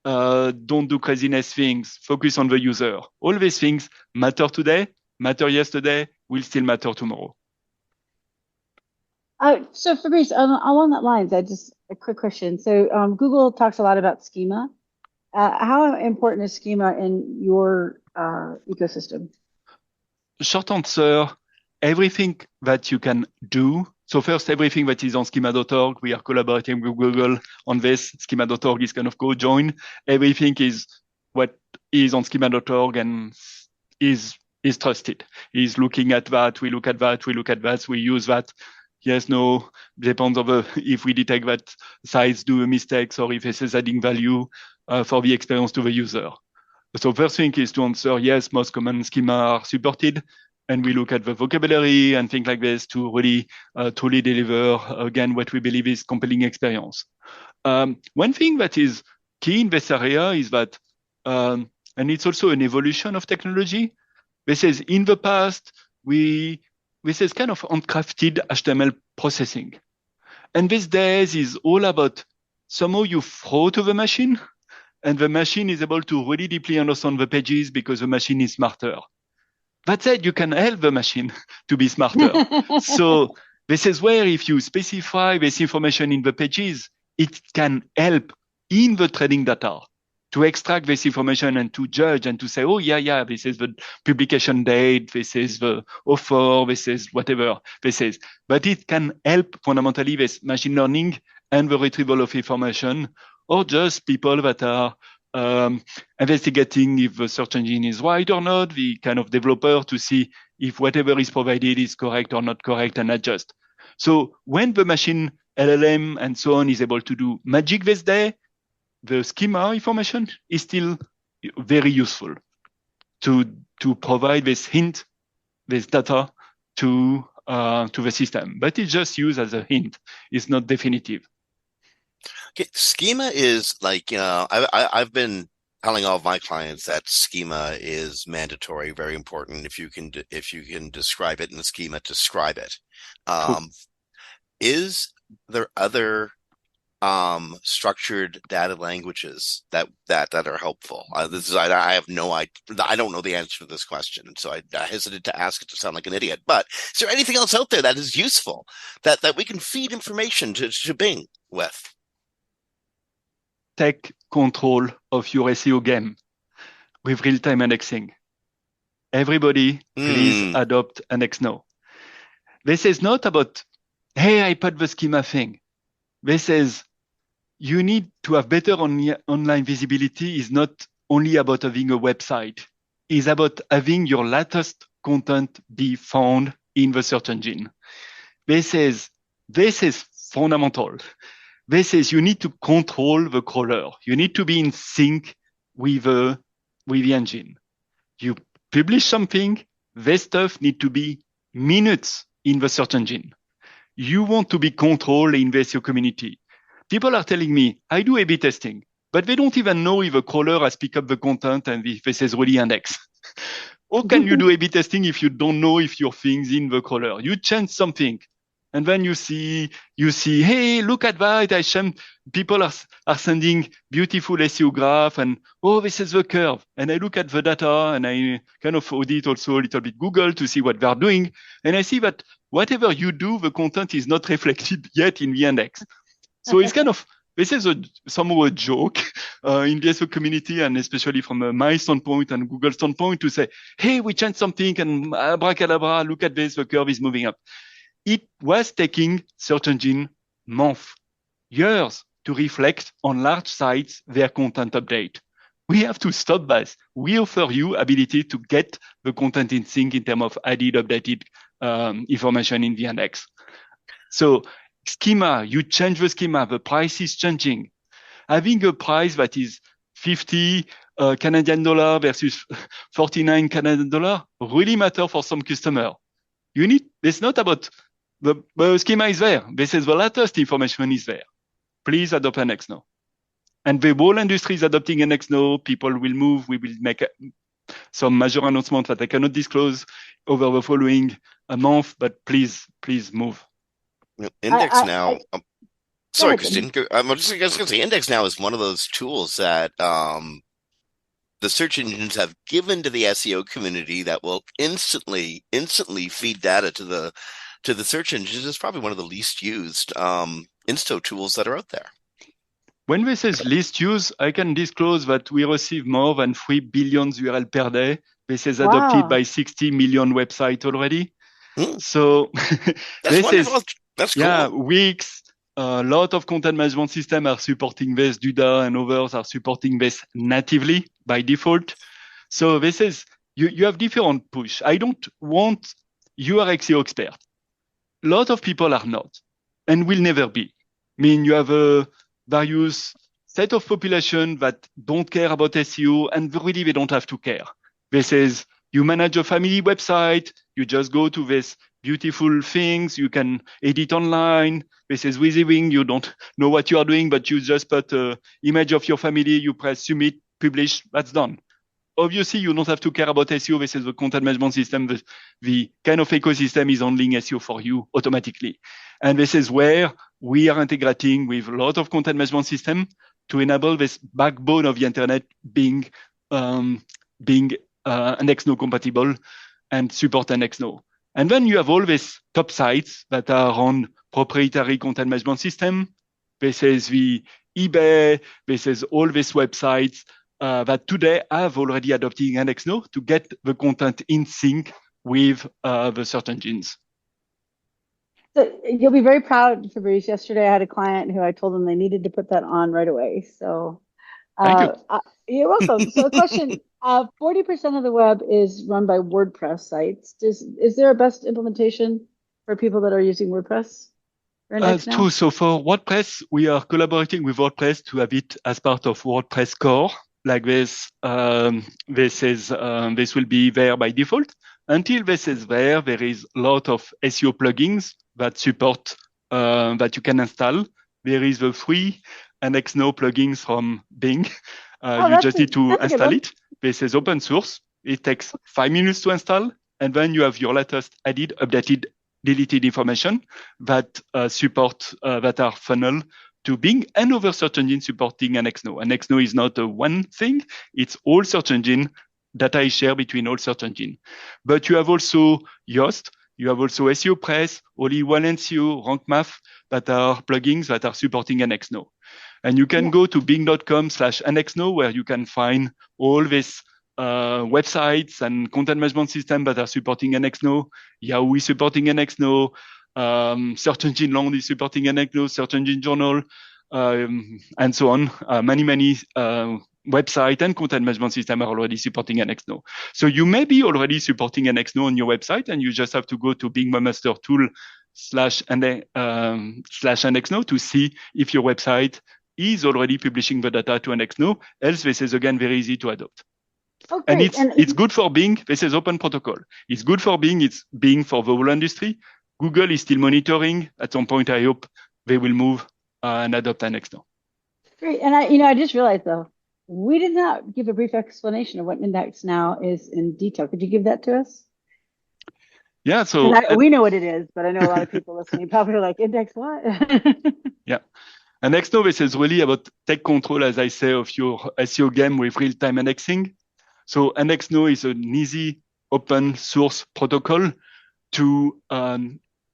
don't do craziness things, focus on the user. All these things matter today, matter yesterday, will still matter tomorrow. So Fabrice, along that lines, a quick question. So Google talks a lot about schema. How important is schema in your ecosystem? Short answer, everything that you can do. So first, everything that is on schema.org, we are collaborating with Google on this. Schema.org is kind of co-join. Everything is what is on schema.org and is trusted. Is looking at that, we look at that, we use that. Yes, no, depends on if we detect that sites do mistakes or if this is adding value for the experience to the user. So first thing is to answer, yes, most common schema are supported, and we look at the vocabulary and things like this to really truly deliver, again, what we believe is compelling experience. One thing that is key in this area is that, and it's also an evolution of technology. This is in the past, this is kind of uncrafted HTML processing. And these days is all about somehow you throw to the machine and the machine is able to really deeply understand the pages because the machine is smarter. That said, you can help the machine to be smarter. So this is where if you specify this information in the pages, it can help in the training data to extract this information and to judge and to say, oh, yeah, this is the publication date, this is the author, this is whatever this is. But it can help fundamentally with machine learning and the retrieval of information, or just people that are investigating if the search engine is right or not, the kind of developer to see if whatever is provided is correct or not correct and adjust. So when the machine LLM and so on is able to do magic this day, the schema information is still very useful to provide this hint, this data to the system. But it's just used as a hint. It's not definitive. Okay, schema is like, I've been telling all of my clients that schema is mandatory, very important. If you can describe it in the schema, describe it. True. Is there other structured data languages that are helpful? I have no idea. I don't know the answer to this question, so I hesitate to ask it to sound like an idiot. But is there anything else out there that is useful that we can feed information to Bing with? Take control of your SEO game with real-time indexing. Everybody, please adopt an XNO. This is not about, hey, I put the schema thing. This is, you need to have better online visibility is not only about having a website. It's about having your latest content be found in the search engine. This is fundamental. This is, you need to control the crawler. You need to be in sync with the engine. You publish something, this stuff need to be minutes in the search engine. You want to be controlled in the SEO community. People are telling me, I do A/B testing, but they don't even know if a crawler has picked up the content and if this is really indexed. How can you do A/B testing if you don't know if your thing's in the crawler? You change something, and then you see, hey, look at that. People are sending beautiful SEO graph and, oh, this is the curve. And I look at the data and I kind of audit also a little bit Google to see what they're doing. And I see that whatever you do, the content is not reflected yet in the index. So it's kind of, this is somehow a joke in the SEO community, and especially from my standpoint and Google standpoint, to say, hey, we changed something and abracadabra, look at this, the curve is moving up. It was taking search engine months, years to reflect on large sites their content update. We have to stop this. We offer you ability to get the content in sync in terms of added, updated information in the index. So schema, you change the schema, the price is changing. Having a price that is 50 Canadian dollar versus 49 Canadian dollar really matter for some customer. It's not about the schema is there. This is the latest information is there. Please adopt an XNO. And the whole industry is adopting an XNO. People will move. We will make some major announcement that I cannot disclose over the following month, but please move. Index now. Sorry, Christine. I'm just going to say Index now is one of those tools that the search engines have given to the SEO community that will instantly feed data to the search engines. It's probably one of the least used Insto tools that are out there. When this is least used, I can disclose that we receive more than 3 billion URL per day. This is adopted by 60 million websites already. So that's wonderful. That's cool. Yeah, Wix, a lot of content management systems are supporting this. Duda and others are supporting this natively by default. So this is, you have different push. I don't want, you are SEO expert. A lot of people are not and will never be. I mean, you have a various set of population that don't care about SEO and really they don't have to care. This is, you manage a family website, you just go to this beautiful things, you can edit online. This is WYSIWYG, you don't know what you are doing, but you just put an image of your family, you press submit, publish, that's done. Obviously, you don't have to care about SEO. This is the content management system. The kind of ecosystem is handling SEO for you automatically. And this is where we are integrating with a lot of content management system to enable this backbone of the internet being an XNO compatible and support an XNO. And then you have all these top sites that are on proprietary content management system. This is the eBay. This is all these websites that today have already adopted an XNO to get the content in sync with the search engines. So you'll be very proud, Fabrice. Yesterday, I had a client who I told them they needed to put that on right away. So thank you. You're welcome. So a question, 40% of the web is run by WordPress sites. Is there a best implementation for people that are using WordPress for index now? True. So for WordPress, we are collaborating with WordPress to have it as part of WordPress core. Like this, this will be there by default. Until this is there, there is a lot of SEO plugins that support that you can install. There is the free Index Now plugins from Bing. You just need to install it. This is open source. It takes 5 minutes to install, and then you have your latest added, updated, deleted information that support that are funnel to Bing and other search engines supporting Index Now. Index Now is not a one thing; it's all search engine data is shared between all search engine. But you have also Yoast, you have also SEO Press, Only One SEO, Rank Math that are plugins that are supporting Index Now. And you can go to bing.com/AnnexNow where you can find all these websites and content management systems that are supporting Index Now. Yahoo is supporting Index Now. Search Engine Land is supporting Index Now. Search Engine Journal, and so on. Many website and content management system are already supporting Index Now. So you may be already supporting Index Now on your website, and you just have to go to Bing Webmaster Tool /Index Now to see if your website is already publishing the data to Index Now. Else, this is again very easy to adopt. Oh, and it's good for Bing. This is open protocol. It's good for Bing. It's Bing for the whole industry. Google is still monitoring. At some point, I hope they will move and adopt Index Now. Great. And I just realized though, we did not give a brief explanation of what Index Now is in detail. Could you give that to us? Yeah, so we know what it is, but I know a lot of people listening probably are like, Index what? Yeah. And Index Now, this is really about take control, as I say, of your SEO game with real-time indexing. So Index Now is an easy open source protocol to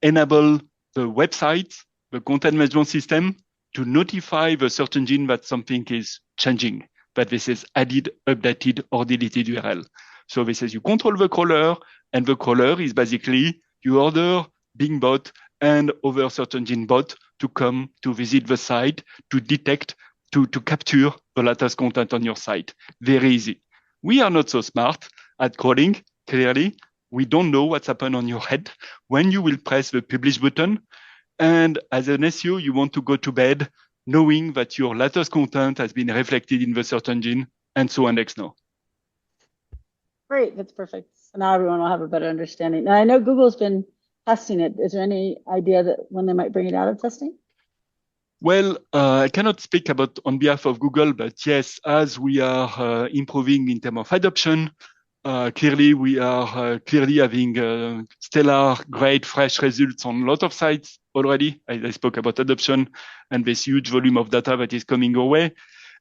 enable the website, the content management system, to notify the search engine that something is changing, that this is added, updated, or deleted URL. So this is you control the crawler, and the crawler is basically you order Bing bot and other search engine bot to come to visit the site, to detect, to capture the latest content on your site. Very easy. We are not so smart at crawling, clearly. We don't know what's happened on your head when you will press the publish button. And as an SEO, you want to go to bed knowing that your latest content has been reflected in the search engine, and so Index Now. Great, that's perfect. So now everyone will have a better understanding. Now I know Google's been testing it. Is there any idea that when they might bring it out of testing? Well, I cannot speak about on behalf of Google, but yes, as we are improving in terms of adoption, clearly we are clearly having stellar, great, fresh results on a lot of sites already. I spoke about adoption and this huge volume of data that is coming our way.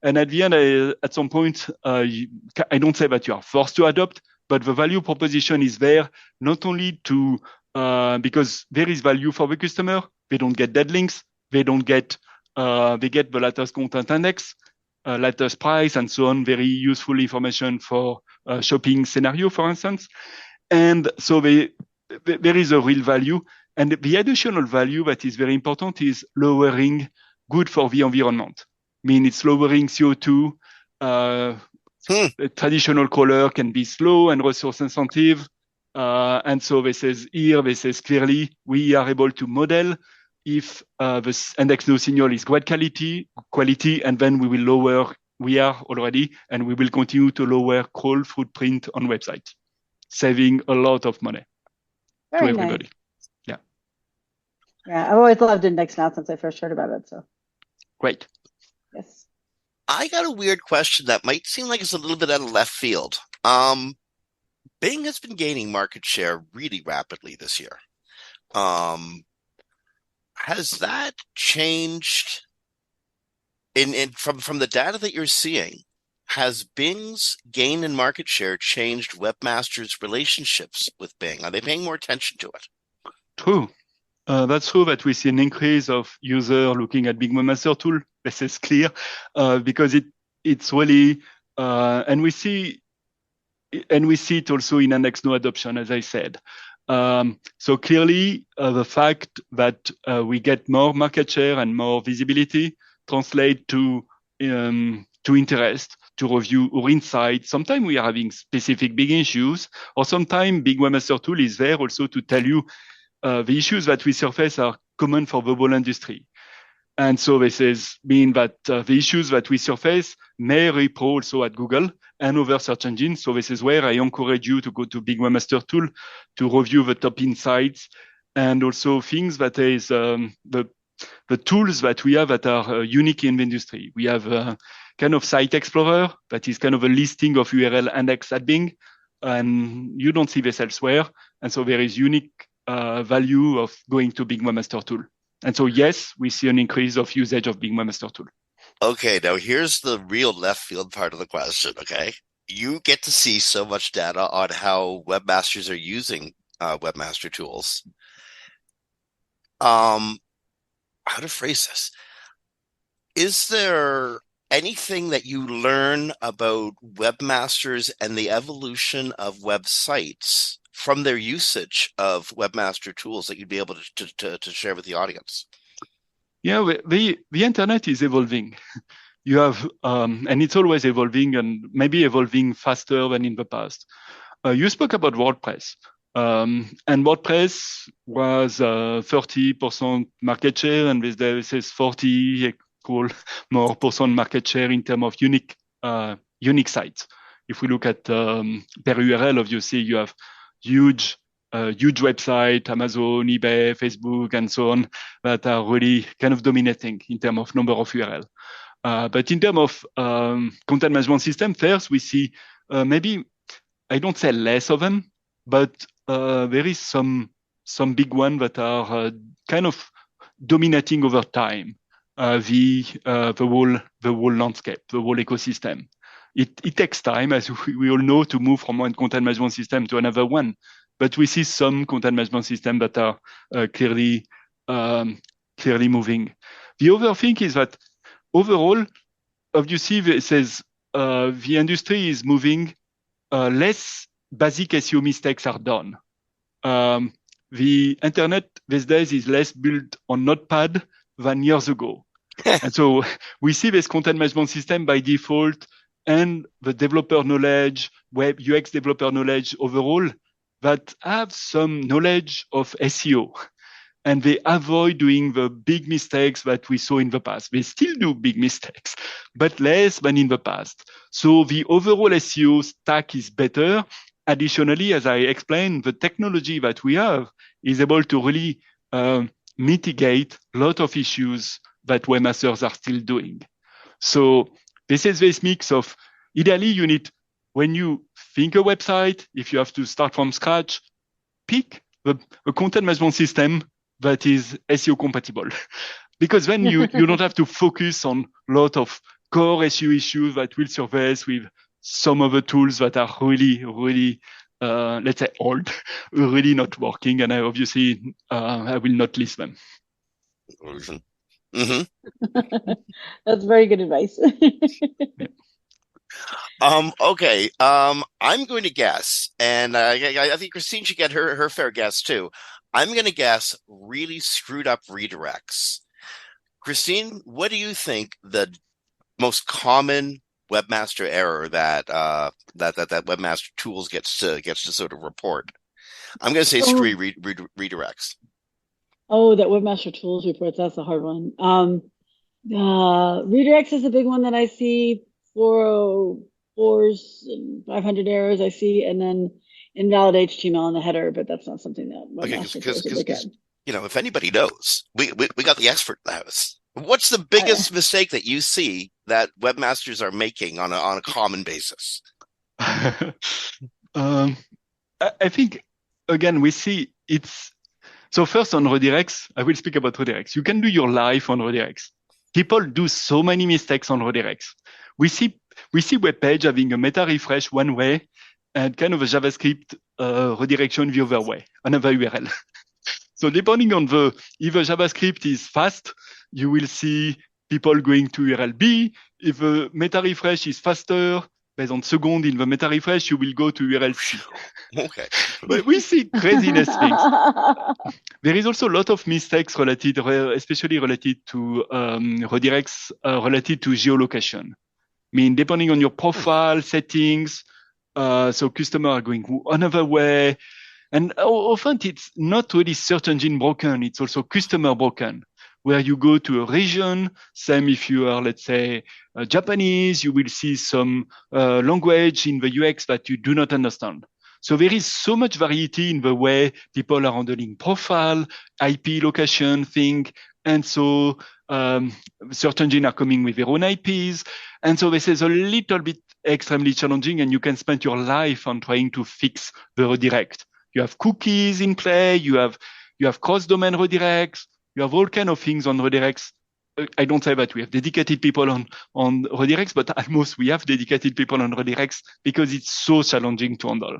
And at the end, at some point, I don't say that you are forced to adopt, but the value proposition is there not only to because there is value for the customer. They don't get dead links. They don't get they get the latest content index, latest price, and so on. Very useful information for shopping scenario, for instance. And so there is a real value. And the additional value that is very important is lowering good for the environment. I mean, it's lowering CO2. A traditional crawler can be slow and resource sensitive. And so this is clearly we are able to model if the Index Now signal is great quality, and then we will lower, we are already, and we will continue to lower crawl footprint on websites, saving a lot of money to everybody. Nice. Yeah, I've always loved Index Now since I first heard about it. So great. Yes. I got a weird question that might seem like it's a little bit out of left field. Bing has been gaining market share really rapidly this year. Has that changed from the data that you're seeing? Has Bing's gain in market share changed webmasters' relationships with Bing? Are they paying more attention to it? True. That's true that we see an increase of users looking at Bing Webmaster Tool. This is clear because it's really and we see it also in Index Now adoption, as I said. So clearly, the fact that we get more market share and more visibility translate to interest, to review or insight. Sometimes we are having specific big issues, or sometimes Bing Webmaster Tool is there also to tell you the issues that we surface are common for the whole industry. And so this is mean that the issues that we surface may repro also at Google and other search engines. So this is where I encourage you to go to Bing Webmaster Tool to review the top insights and also things that is the tools that we have that are unique in the industry. We have kind of Site Explorer that is kind of a listing of URL index at Bing, and you don't see this elsewhere. And so there is unique value of going to Bing Webmaster Tool. And so, yes, we see an increase of usage of Bing Webmaster Tool. Okay, now here's the real left field part of the question, okay? You get to see so much data on how webmasters are using webmaster tools. How to phrase this? Is there anything that you learn about webmasters and the evolution of websites from their usage of webmaster tools that you'd be able to share with the audience? Yeah, the internet is evolving. You have, and it's always evolving and maybe evolving faster than in the past. You spoke about WordPress. And WordPress was 30% market share, and these days is 40 equal more percent market share in terms of unique sites. If we look at per URL, obviously you have huge website, Amazon, eBay, Facebook, and so on, that are really kind of dominating in terms of number of URL. But in terms of content management system, first we see maybe, I don't say less of them, but there is some big ones that are kind of dominating over time the whole landscape, the whole ecosystem. It takes time, as we all know, to move from one content management system to another one. But we see some content management systems that are clearly moving. The other thing is that overall, obviously, it says the industry is moving. Less basic SEO mistakes are done. The internet these days is less built on Notepad than years ago. And so we see this content management system by default and the developer knowledge, web UX developer knowledge overall, that have some knowledge of SEO. And they avoid doing the big mistakes that we saw in the past. They still do big mistakes, but less than in the past. So the overall SEO stack is better. Additionally, as I explained, the technology that we have is able to really mitigate a lot of issues that webmasters are still doing. So this is this mix of, ideally you need, when you think a website, if you have to start from scratch, pick a content management system that is SEO compatible. Because then you don't have to focus on a lot of core SEO issues that will surface with some of the tools that are really, let's say old, really not working. And I obviously, I will not list them. Mm-hmm. That's very good advice. Yeah. Okay. I'm going to guess, and I think Christine should get her fair guess too. I'm going to guess really screwed up redirects. Christine, what do you think the most common webmaster error that webmaster tools gets to sort of report? I'm going to say screw redirects. Oh, that webmaster tools reports, that's a hard one. Redirects is a big one that I see. 404s and 500 errors I see, and then invalid HTML in the header, but that's not something that webmaster tools would look at. You know, if anybody knows, we got the expert in the house. What's the biggest mistake that you see that webmasters are making on a common basis? I think, again, we see it's, so first on redirects, I will speak about redirects. You can do your life on redirects. People do so many mistakes on redirects. We see web page having a meta refresh one way and kind of a JavaScript redirection the other way, another URL. So depending on if the JavaScript is fast, you will see people going to URL B. If the meta refresh is faster, based on second in the meta refresh, you will go to URL C. Okay. But we see craziness things. There is also a lot of mistakes related, especially related to redirects related to geolocation. I mean, depending on your profile settings, so customers are going another way. And often it's not really search engine broken, it's also customer broken, where you go to a region, same if you are, let's say, Japanese, you will see some language in the UX that you do not understand. So there is so much variety in the way people are handling profile, IP location thing. And so search engine are coming with their own IPs. And so this is a little bit extremely challenging, and you can spend your life on trying to fix the redirect. You have cookies in play, you have cross-domain redirects, you have all kind of things on redirects. I don't say that we have dedicated people on redirects, but almost we have dedicated people on redirects because it's so challenging to handle.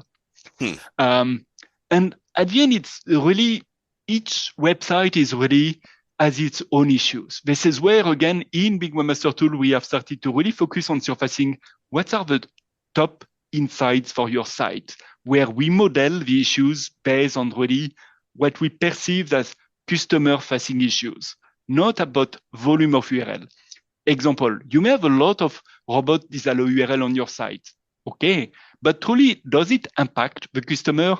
And at the end, it's really, each website is really has its own issues. This is where, again, in Big Webmaster Tool, we have started to really focus on surfacing what are the top insights for your site, where we model the issues based on really what we perceive as customer-facing issues, not about volume of URL. Example, you may have a lot of robot disallow URL on your site. Okay, but truly, does it impact the customer?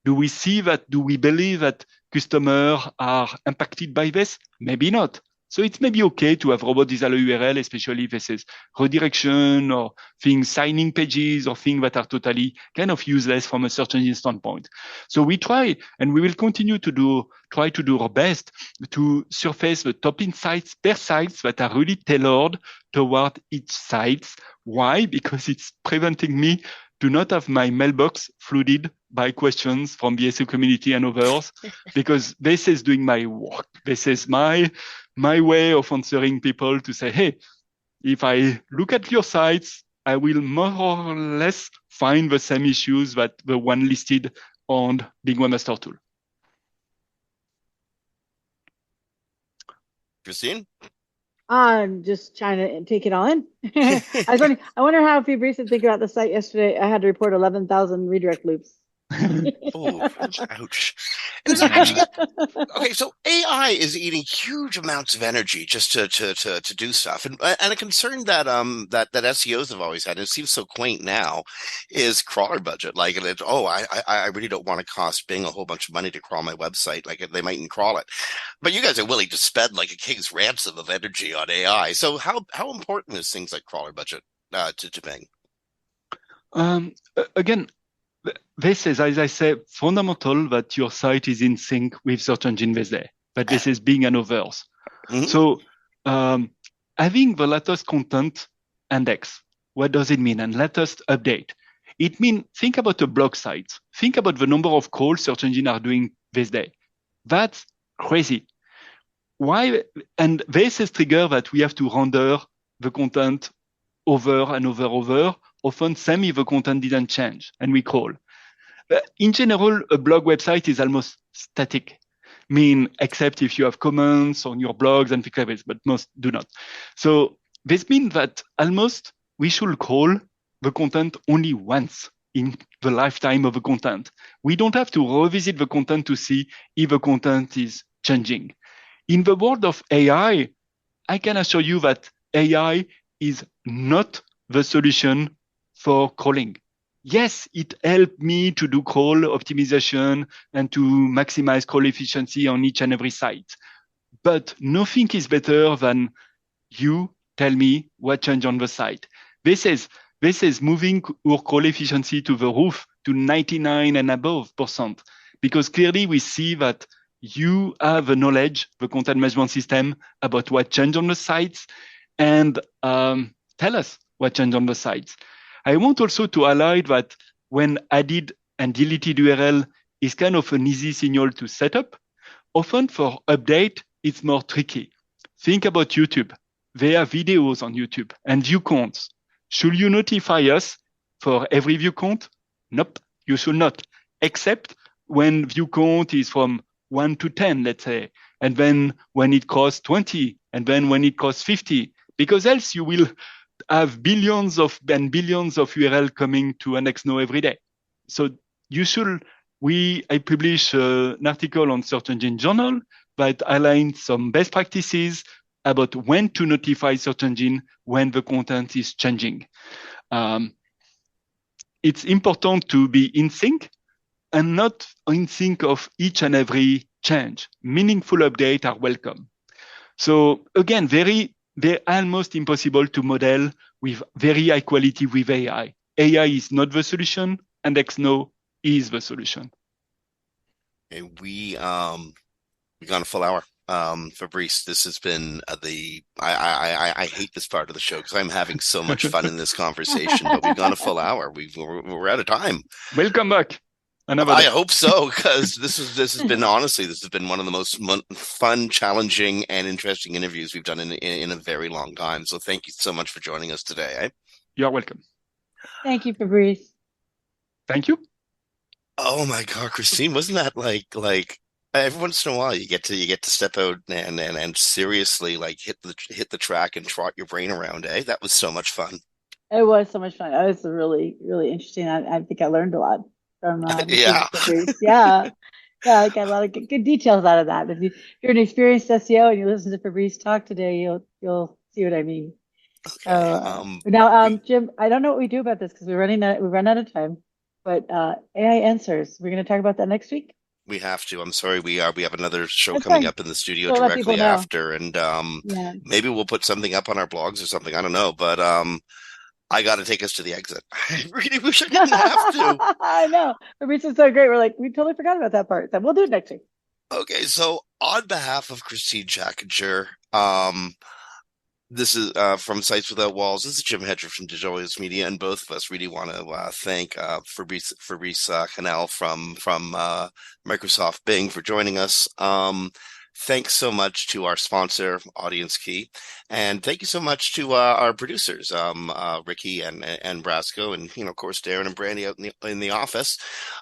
Do we see that? Do we believe that customers are impacted by this? Maybe not. So it's maybe okay to have robot disallow URL, especially if this is redirection or things, signing pages or things that are totally kind of useless from a search engine standpoint. So we try, and we will continue to try to do our best to surface the top insights per sites that are really tailored toward each site. Why? Because it's preventing me to not have my mailbox flooded by questions from the SEO community and others, because this is doing my work. This is my way of answering people to say, hey, if I look at your sites, I will more or less find the same issues that the one listed on Big Webmaster Tool. Christine? I'm just trying to take it on. I was wondering, I wonder how Fabrice would think about the site yesterday. I had to report 11,000 redirect loops. Oh, ouch. And so actually, okay, so AI is eating huge amounts of energy just to do stuff. And a concern that that SEOs have always had, and it seems so quaint now, is crawler budget. Like, I really don't want to cost Bing a whole bunch of money to crawl my website. Like, they mightn't crawl it. But you guys are willing to spend like a king's ransom of energy on AI. So how important is things like crawler budget to Bing? Again, this is, as I say, fundamental that your site is in sync with search engine these days, but this is Bing and others. Mm-hmm. So having the latest content index, what does it mean? And latest update. It means, think about a blog site. Think about the number of calls search engine are doing this day. That's crazy. Why? And this is trigger that we have to render the content over and over. Often same if the content didn't change and we crawl. In general, a blog website is almost static. Except if you have comments on your blogs and things like this, but most do not. So this means that almost we should crawl the content only once in the lifetime of the content. We don't have to revisit the content to see if the content is changing. In the world of AI, I can assure you that AI is not the solution for crawling. Yes, it helped me to do crawl optimization and to maximize crawl efficiency on each and every site. But nothing is better than you tell me what changed on the site. This is moving our crawl efficiency to the roof to 99 and above %, because clearly we see that you have the knowledge, the content management system about what changed on the sites, and tell us what changed on the sites. I want also to highlight that when added and deleted URL is kind of an easy signal to set up, often for update, it's more tricky. Think about YouTube. There are videos on YouTube and view counts. Should you notify us for every view count? Nope, you should not, except when view count is from 1 to 10, let's say, and then when it costs 20, and then when it costs 50, because else you will have billions of URL coming to AndXNow every day. So I publish an article on Search Engine Journal that outlines some best practices about when to notify search engine when the content is changing. It's important to be in sync, and not in sync of each and every change. Meaningful updates are welcome. So again, they're almost impossible to model with very high quality with AI. AI is not the solution, and XNO is the solution. And we got a full hour. Fabrice, this has been I hate this part of the show because I'm having so much fun in this conversation, but we've gone a full hour. We're out of time. Welcome back. I hope so, because this has been one of the most fun, challenging, and interesting interviews we've done in a very long time. So thank you so much for joining us today. Eh? You're welcome. Thank you, Fabrice. Thank you. Oh my God, Christine, wasn't that like every once in a while you get to step out and seriously like hit the track and trot your brain around, eh? That was so much fun. It was so much fun. It was really, really interesting. I think I learned a lot from Yeah. Fabrice. Yeah. Yeah, I got a lot of good details out of that. If you're an experienced SEO and you listen to Fabrice talk today, you'll see what I mean. Okay. Now, Jim, I don't know what we do about this because we run out of time. But AI answers. We're going to talk about that next week. We have to. I'm sorry. We have another show That's coming fine. up in the studio We'll let people directly know. after, and Yeah. maybe we'll put something up on our blogs or something. I don't know, but I got to take us to the exit. I really wish I didn't have to. I know. Fabrice is so great. We're like, we totally forgot about that part. So we'll do it next week. Okay, so on behalf of Christine Jackinger, this is from Sites Without Walls. This is Jim Hedger from Digital Always Media, and both of us really want to thank Fabrice Canel from Microsoft Bing for joining us. Thanks so much to our sponsor, Audience Key, and thank you so much to our producers, Ricky and Brasco, and of course Darren and Brandy out in the office.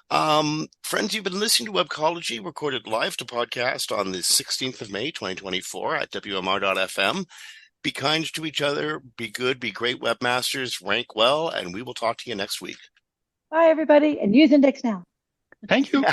Friends, you've been listening to Webcology, recorded live to podcast on the 16th of May, 2024 at WMR.fm. Be kind to each other, be good, be great webmasters, rank well, and we will talk to you next week. Bye, everybody, and use Index now. Thank you.